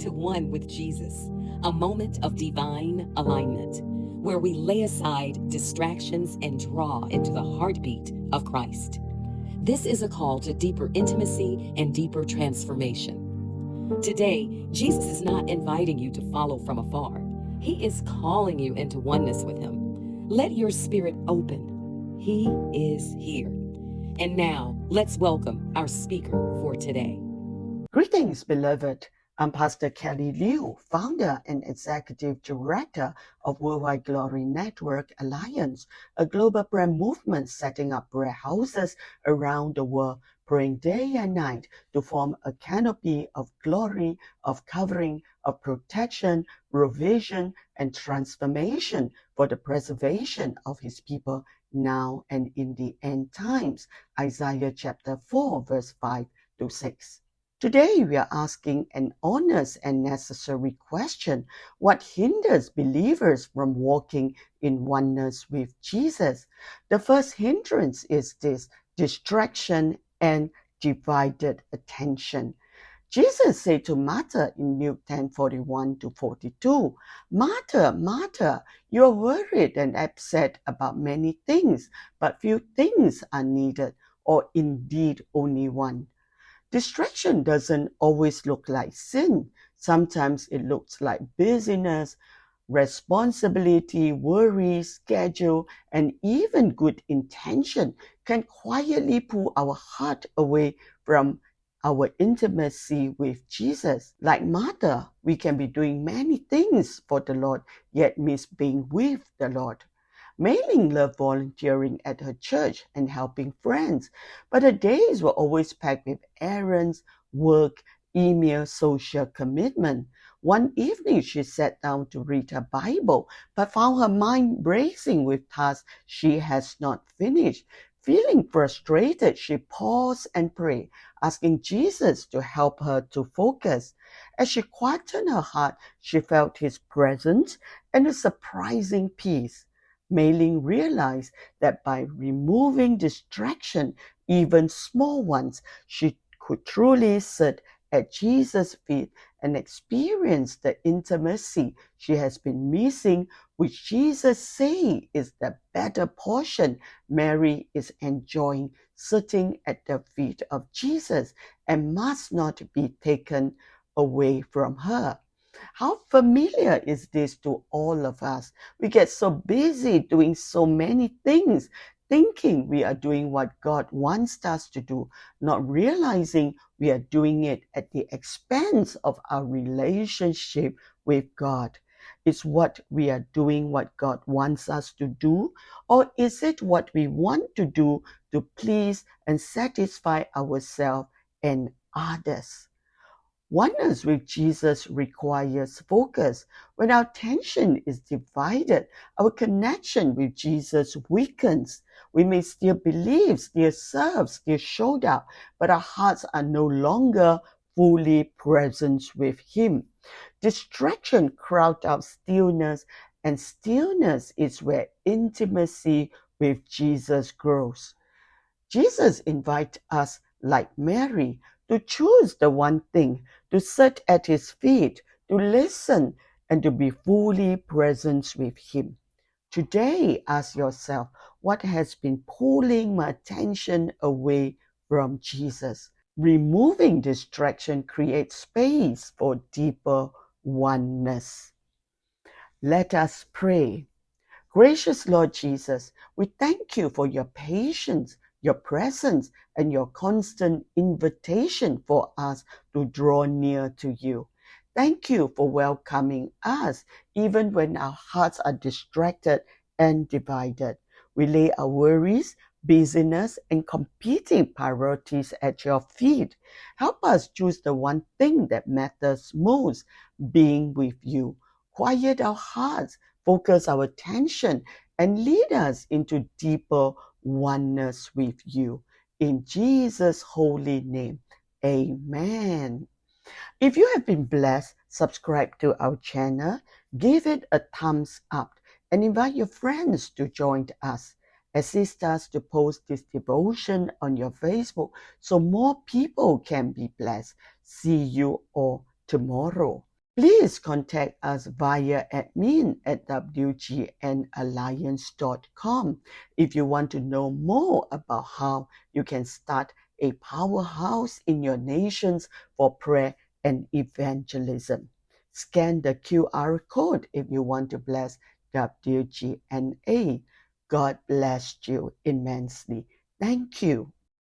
into one with Jesus, a moment of divine alignment, where we lay aside distractions and draw into the heartbeat of Christ. This is a call to deeper intimacy and deeper transformation. Today, Jesus is not inviting you to follow from afar. He is calling you into oneness with Him. Let your spirit open. He is here. And now, let's welcome our speaker for today. Greetings, beloved. I'm Pastor Kelly Liu, founder and executive director of Worldwide Glory Network Alliance, a global prayer movement setting up prayer houses around the world, praying day and night to form a canopy of glory, of covering, of protection, provision, and transformation for the preservation of His people now and in the end times. Isaiah chapter 4, verse 5 to 6. Today, we are asking an honest and necessary question: what hinders believers from walking in oneness with Jesus? The first hindrance is this: distraction and divided attention. Jesus said to Martha in Luke 10:41-42, "Martha, Martha, you are worried and upset about many things, but few things are needed, or indeed only one." Distraction doesn't always look like sin. Sometimes it looks like busyness, responsibility, worry, schedule, and even good intention can quietly pull our heart away from our intimacy with Jesus. Like Martha, we can be doing many things for the Lord, yet miss being with the Lord. Mei-Ling loved volunteering at her church and helping friends, but her days were always packed with errands, work, email, social commitment. One evening, she sat down to read her Bible, but found her mind racing with tasks she has not finished. Feeling frustrated, she paused and prayed, asking Jesus to help her to focus. As she quieted her heart, she felt His presence and a surprising peace. Mei-Ling realized that by removing distraction, even small ones, she could truly sit at Jesus' feet and experience the intimacy she has been missing, which Jesus says is the better portion Mary is enjoying, sitting at the feet of Jesus, and must not be taken away from her. How familiar is this to all of us? We get so busy doing so many things, thinking we are doing what God wants us to do, not realizing we are doing it at the expense of our relationship with God. Is what we are doing what God wants us to do, or is it what we want to do to please and satisfy ourselves and others? Oneness with Jesus requires focus. When our attention is divided, our connection with Jesus weakens. We may still believe, still serve, still show up, but our hearts are no longer fully present with Him. Distraction crowds out stillness, and stillness is where intimacy with Jesus grows. Jesus invites us, like Mary, to choose the one thing, to sit at His feet, to listen, and to be fully present with Him. Today, ask yourself, what has been pulling my attention away from Jesus? Removing distraction creates space for deeper oneness. Let us pray. Gracious Lord Jesus, we thank You for Your patience, Your presence, and Your constant invitation for us to draw near to You. Thank You for welcoming us even when our hearts are distracted and divided. We lay our worries, busyness, and competing priorities at Your feet. Help us choose the one thing that matters most, being with You. Quiet our hearts, focus our attention, and lead us into deeper oneness with You. In Jesus' holy name, amen. If you have been blessed, subscribe to our channel, give it a thumbs up, and invite your friends to join us. Assist us to post this devotion on your Facebook so more people can be blessed. See you all tomorrow. Please contact us via admin@wgnalliance.com if you want to know more about how you can start a powerhouse in your nations for prayer and evangelism. Scan the QR code if you want to bless WGNA. God bless you immensely. Thank you.